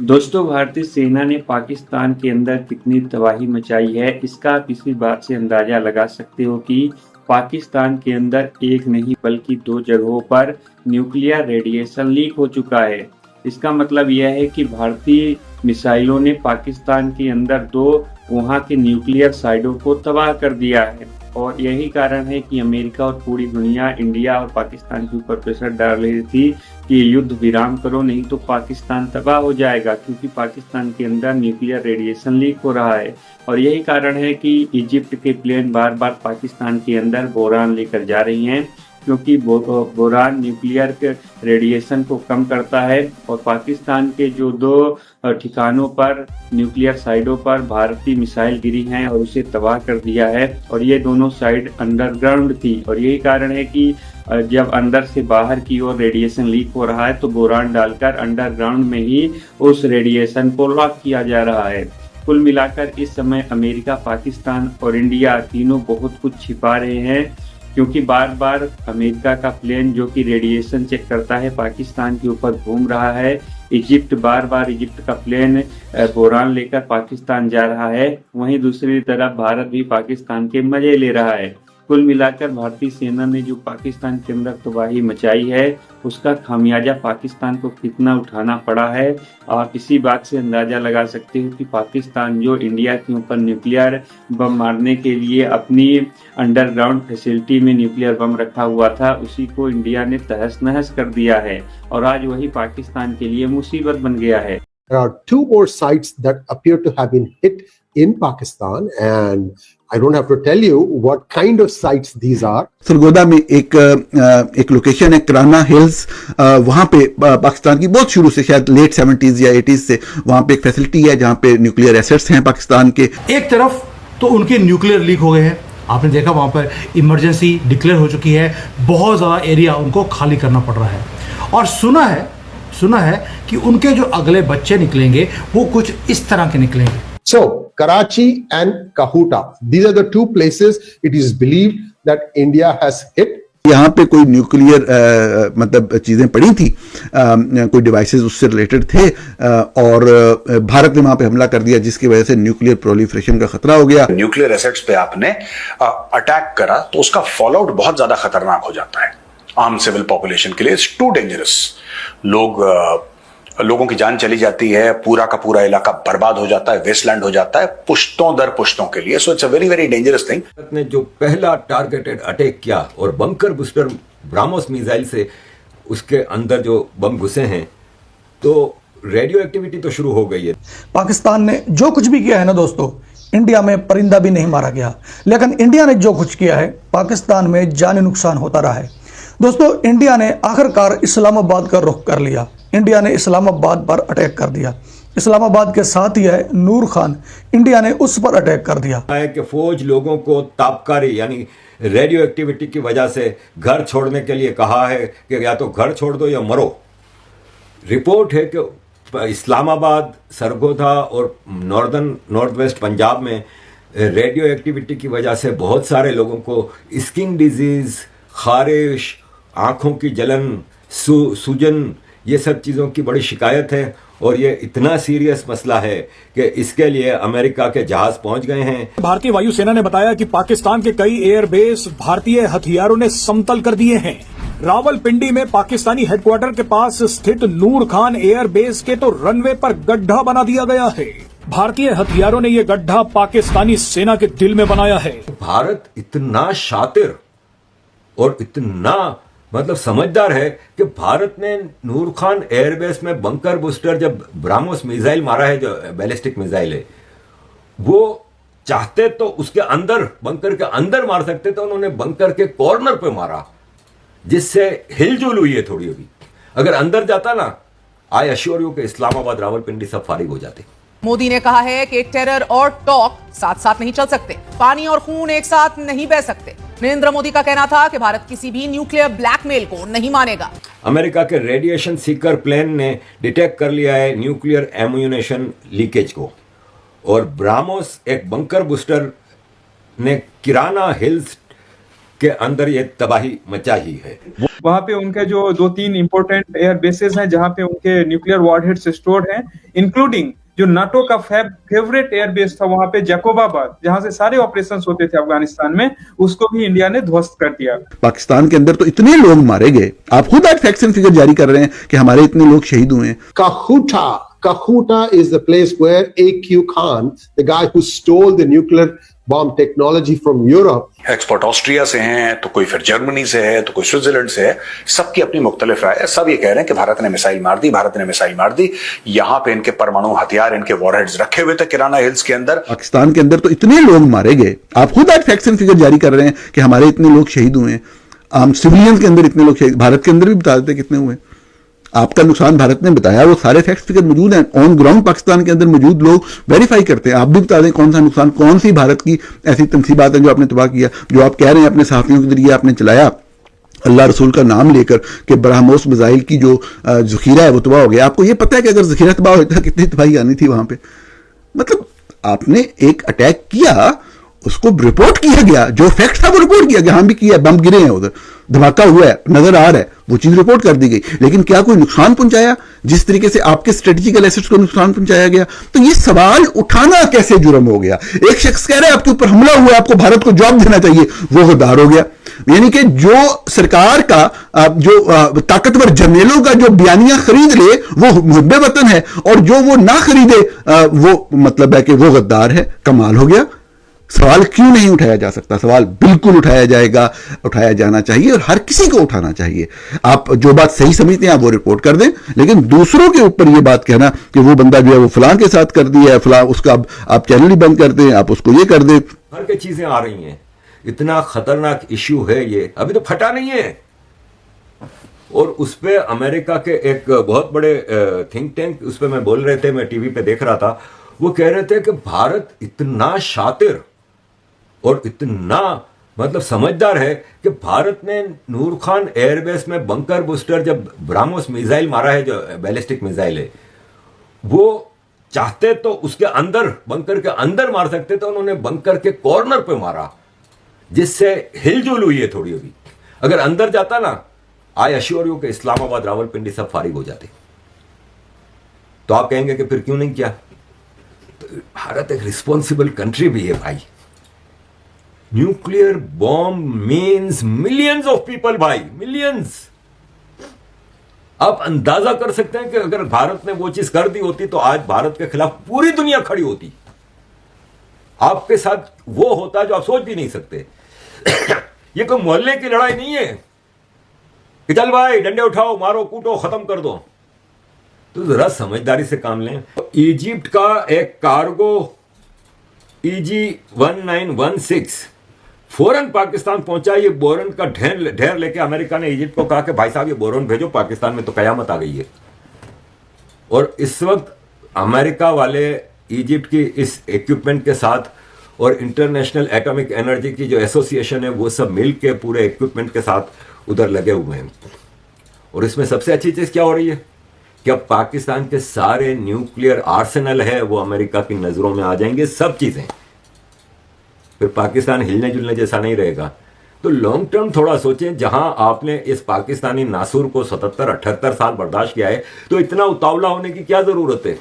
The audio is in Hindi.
दोस्तों, भारतीय सेना ने पाकिस्तान के अंदर कितनी तबाही मचाई है, इसका आप इसी बात से अंदाजा लगा सकते हो कि पाकिस्तान के अंदर एक नहीं बल्कि 2 जगहों पर न्यूक्लियर रेडिएशन लीक हो चुका है। इसका मतलब यह है कि भारतीय मिसाइलों ने पाकिस्तान के अंदर 2 वहां के न्यूक्लियर साइटों को तबाह कर दिया है और यही कारण है कि अमेरिका और पूरी दुनिया इंडिया और पाकिस्तान के ऊपर प्रेशर डाल रही थी कि युद्ध विराम करो, नहीं तो पाकिस्तान तबाह हो जाएगा, क्योंकि पाकिस्तान के अंदर न्यूक्लियर रेडिएशन लीक हो रहा है। और यही कारण है कि इजिप्ट के प्लेन बार बार पाकिस्तान के अंदर बोरान लेकर जा रही हैं, क्योंकि बोरान न्यूक्लियर के रेडिएशन को कम करता है और पाकिस्तान के जो 2 ठिकानों पर न्यूक्लियर साइटों पर भारतीय मिसाइल गिरी हैं और उसे तबाह कर दिया है। और ये दोनों साइट अंडरग्राउंड थी और यही कारण है कि जब अंदर से बाहर की ओर रेडिएशन लीक हो रहा है तो बोरान डालकर अंडरग्राउंड में ही उस रेडिएशन को लॉक किया जा रहा है। कुल मिलाकर इस समय अमेरिका, पाकिस्तान और इंडिया तीनों बहुत कुछ छिपा रहे हैं, क्योंकि बार बार अमेरिका का प्लेन जो कि रेडिएशन चेक करता है पाकिस्तान के ऊपर घूम रहा है। इजिप्ट का प्लेन बोरान लेकर पाकिस्तान जा रहा है। वहीं दूसरी तरफ भारत भी पाकिस्तान के मजे ले रहा है। कुल मिलाकर भारतीय सेना ने जो पाकिस्तान के अंदर तबाही मचाई है उसका खामियाजा पाकिस्तान को कितना उठाना पड़ा है, आप इसी बात से अंदाजा लगा सकते हो कि पाकिस्तान जो इंडिया के ऊपर न्यूक्लियर बम मारने के लिए अपनी अंडरग्राउंड फैसिलिटी में न्यूक्लियर बम रखा हुआ था, उसी को इंडिया ने तहस नहस कर दिया है और आज वही पाकिस्तान के लिए मुसीबत बन गया है। There are 2 more sites that appear to have been hit in Pakistan, and I don't have to tell you what kind of sites these are. Sargodha में एक लोकेशन है कराना हिल्स, वहां पे पाकिस्तान की बहुत शुरू से शायद लेट 70s या 80s से वहां पे एक फैसिलिटी है जहां पे न्यूक्लियर एसेट्स हैं पाकिस्तान के। एक तरफ तो उनके न्यूक्लियर लीक हो गए हैं, आपने देखा वहां पर इमरजेंसी डिक्लेयर हो चुकी है, बहुत ज़्यादा एरिया उनको खाली करना पड़ रहा है और सुना है कि उनके जो अगले बच्चे निकलेंगे वो कुछ इस तरह के निकलेंगे। So, Karachi and Kahuta, these are the 2 places it is believed that India has hit. यहाँ पे कोई न्यूक्लियर मतलब चीजें पड़ी थी, कोई डिवाइसेस उससे रिलेटेड थे और भारत ने वहां पे हमला कर दिया, जिसकी वजह से न्यूक्लियर प्रोलिफरेशन का खतरा हो गया। न्यूक्लियर एसेट्स पे आपने अटैक करा तो उसका फॉलोआउट बहुत ज्यादा खतरनाक हो जाता है आम सिविल पॉपुलेशन के लिए। It's too dangerous. लोगों की जान चली जाती है, पूरा का पूरा इलाका बर्बाद हो जाता है, वेस्टलैंड हो जाता है पुश्तों दर पुश्तों के लिए। So it's a very very dangerous thing. ने जो पहला टारगेटेड अटैक किया और बंकर बूस्टर ब्राह्मोस मिसाइल से उसके अंदर जो बम घुसे हैं तो रेडियो एक्टिविटी तो शुरू हो गई है। पाकिस्तान ने जो कुछ भी किया है ना दोस्तों, इंडिया में परिंदा भी नहीं मारा गया, लेकिन इंडिया ने जो कुछ किया है पाकिस्तान में जानी नुकसान होता रहा है। दोस्तों, इंडिया ने आखिरकार इस्लामाबाद का रुख कर लिया, इंडिया ने इस्लामाबाद पर अटैक कर दिया। इस्लामाबाद के साथ ही है नूर खान, इंडिया ने उस पर अटैक कर दिया है कि फौज लोगों को तापकारी यानी रेडियो एक्टिविटी की वजह से घर छोड़ने के लिए कहा है कि या तो घर छोड़ दो या मरो। रिपोर्ट है कि इस्लामाबाद, सरगोदा और नॉर्थ वेस्ट पंजाब में रेडियो एक्टिविटी की वजह से बहुत सारे लोगों को स्किन डिजीज, खारिश, आंखों की जलन, सूजन, ये सब चीज़ों की बड़ी शिकायत है और ये इतना सीरियस मसला है कि इसके लिए अमेरिका के जहाज पहुंच गए हैं। भारतीय वायुसेना ने बताया कि पाकिस्तान के कई एयरबेस भारतीय हथियारों ने समतल कर दिए हैं। रावलपिंडी में पाकिस्तानी हेडक्वार्टर के पास स्थित नूर खान एयरबेस के तो रनवे पर गड्ढा बना दिया गया है। भारतीय हथियारों ने ये गड्ढा पाकिस्तानी सेना के दिल में बनाया है। भारत इतना शातिर और इतना मतलब समझदार है कि भारत ने नूर खान एयरबेस में बंकर बूस्टर जब ब्राह्मोस मिसाइल मारा है, जो बैलिस्टिक मिसाइल है, वो चाहते तो उसके अंदर बंकर के अंदर मार सकते थे, उन्होंने बंकर के कॉर्नर पे मारा जिससे हिलजुल हुई है थोड़ी। अभी अगर अंदर जाता ना, आई अश्योर यू कि इस्लामाबाद, रावलपिंडी सब फारिग हो जाते। मोदी ने कहा है कि टेरर और टॉक साथ साथ नहीं चल सकते, पानी और खून एक साथ नहीं बह सकते। नरेंद्र मोदी का कहना था कि भारत किसी भी न्यूक्लियर ब्लैकमेल को नहीं मानेगा। अमेरिका के रेडिएशन सीकर प्लेन ने डिटेक्ट कर लिया है न्यूक्लियर एम्यूनेशन लीकेज को और ब्राह्मोस एक बंकर बूस्टर ने किराना हिल्स के अंदर ये तबाही मचाई है। वहां पे उनके जो 2-3 इंपॉर्टेंट एयर बेसेस हैं जहां पे उनके न्यूक्लियर वॉरहेड्स स्टोर्ड हैं, इंक्लूडिंग जो नाटो का फेवरेट एयर बेस था वहां पे जैकोबाबाद, जहां से सारे ऑपरेशंस होते थे अफगानिस्तान में, उसको भी इंडिया ने ध्वस्त कर दिया। पाकिस्तान के अंदर तो इतने लोग मारे गए, आप खुद आज फैक्ट्स एंड फिगर जारी कर रहे हैं कि हमारे इतने लोग शहीद हुए हैं। Kahuta is the place where A.Q. Khan, the guy who stole the nuclear bomb technology from Europe, export Austria से हैं, तो कोई फिर जर्मनी से है, तो कोई स्विट्जरलैंड से है, सबकी अपनी मुख्तलिफ राय है। सब ये कह रहे हैं कि भारत ने मिसाइल मार दी, भारत ने मिसाइल मार दी। यहां पे इनके परमाणु हथियार, इनके वॉरहेड्स रखे हुए थे किराना हिल्स के अंदर। पाकिस्तान के अंदर तो इतने लोग मारे गए, आप खुद आज फैक्ट्स एंड फिगर जारी कर रहे हैं कि हमारे इतने लोग शहीद हुए हैं। आम सिविलियंस के अंदर इतने लोग शहीद, भारत के अंदर भी बता देते कितने हुए। आपका नुकसान भारत ने बताया, वो सारे फैक्ट्स फिगर मौजूद हैं, ऑन ग्राउंड पाकिस्तान के अंदर मौजूद लोग वेरीफाई करते हैं। आप भी बता दें कौन सा नुकसान, कौन सी भारत की ऐसी तनसीबात है जो आपने तबाह किया, जो आप कह रहे हैं अपने सहाफियों के जरिए आपने चलाया अल्लाह रसूल का नाम लेकर कि ब्रह्मोस मिसाइल की जो जखीरा है वो तबाह हो गया। आपको ये पता है कि अगर जखीरा तबाह होता कितनी तबाही आनी थी वहां पे। मतलब आपने एक अटैक किया, उसको रिपोर्ट किया गया, जो फैक्ट था वो रिपोर्ट किया गया, हाँ भी किया, बम गिरे हैं उधर, धमाका हुआ है, नजर आ रहा है, वो चीज रिपोर्ट कर दी गई। लेकिन क्या कोई नुकसान पहुंचाया जिस तरीके से आपके स्ट्रेटेजिकल एसेट्स को नुकसान पहुंचाया गया? तो ये सवाल उठाना कैसे जुर्म हो गया? एक शख्स कह रहा है आपके ऊपर हमला हुआ, आपको भारत को जवाब देना चाहिए, वो गद्दार हो गया। यानी कि जो सरकार का जो ताकतवर जर्नलों का जो बयानिया खरीद ले वो मुहब्बे वतन है, और जो वो ना खरीदे वो मतलब है कि वो गद्दार है। कमाल हो गया। सवाल क्यों नहीं उठाया जा सकता? सवाल बिल्कुल उठाया जाएगा, उठाया जाना चाहिए, और हर किसी को उठाना चाहिए। आप जो बात सही समझते हैं आप वो रिपोर्ट कर दें, लेकिन दूसरों के ऊपर ये बात कहना कि वो बंदा जो है वो फलां के साथ कर दिया है, फलां, उसका आप चैनल ही बंद कर दें, आप उसको ये कर दें। हर की चीजें आ रही हैं, इतना खतरनाक इश्यू है ये, अभी तो फटा नहीं है। और उस पर अमेरिका के एक बहुत बड़े थिंक टैंक उस पर मैं बोल रहे थे, मैं टीवी पे देख रहा था, वो कह रहे थे कि भारत इतना शातिर और इतना मतलब समझदार है कि भारत ने नूर खान एयरबेस में बंकर बूस्टर, जब ब्रह्मोस मिसाइल मारा है, जो बैलिस्टिक मिसाइल है, वो चाहते तो उसके अंदर, बंकर के अंदर मार सकते थे, उन्होंने बंकर के कॉर्नर पे मारा, जिससे हिलजुल हुई है थोड़ी। अभी अगर अंदर जाता ना, आई अश्योर यू कि इस्लामाबाद, रावलपिंडी सब फारिग हो जाते। तो आप कहेंगे कि फिर क्यों नहीं किया? तो भारत एक रिस्पॉन्सिबल कंट्री भी है भाई। Nuclear bomb means millions of people भाई, मिलियंस। आप अंदाजा कर सकते हैं कि अगर भारत ने वो चीज कर दी होती तो आज भारत के खिलाफ पूरी दुनिया खड़ी होती। आपके साथ वो होता जो आप सोच भी नहीं सकते। ये कोई मोहल्ले की लड़ाई नहीं है कि चल भाई डंडे उठाओ, मारो, कूटो, खत्म कर दो। तो जरा समझदारी से काम लें। इजिप्ट का एक कार्गो EG-1916 फौरन पाकिस्तान पहुंचा। ये बोरन का ढेर लेके अमेरिका ने इजिप्ट को कहा कि भाई साहब ये बोरन भेजो, पाकिस्तान में तो कयामत आ गई है। और इस वक्त अमेरिका वाले इजिप्ट की इस इक्विपमेंट के साथ और इंटरनेशनल एटॉमिक एनर्जी की जो एसोसिएशन है वो सब मिल के पूरे इक्विपमेंट के साथ उधर लगे हुए हैं। और इसमें सबसे अच्छी चीज क्या हो रही है कि अब पाकिस्तान के सारे न्यूक्लियर आर्सेनल है वो अमेरिका की नजरों में आ जाएंगे, सब चीजें। फिर पाकिस्तान हिलने जुलने जैसा नहीं रहेगा। तो लॉन्ग टर्म थोड़ा सोचें। जहां आपने इस पाकिस्तानी नासूर को 77-78 साल बर्दाश्त किया है, तो इतना उतावला होने की क्या जरूरत है?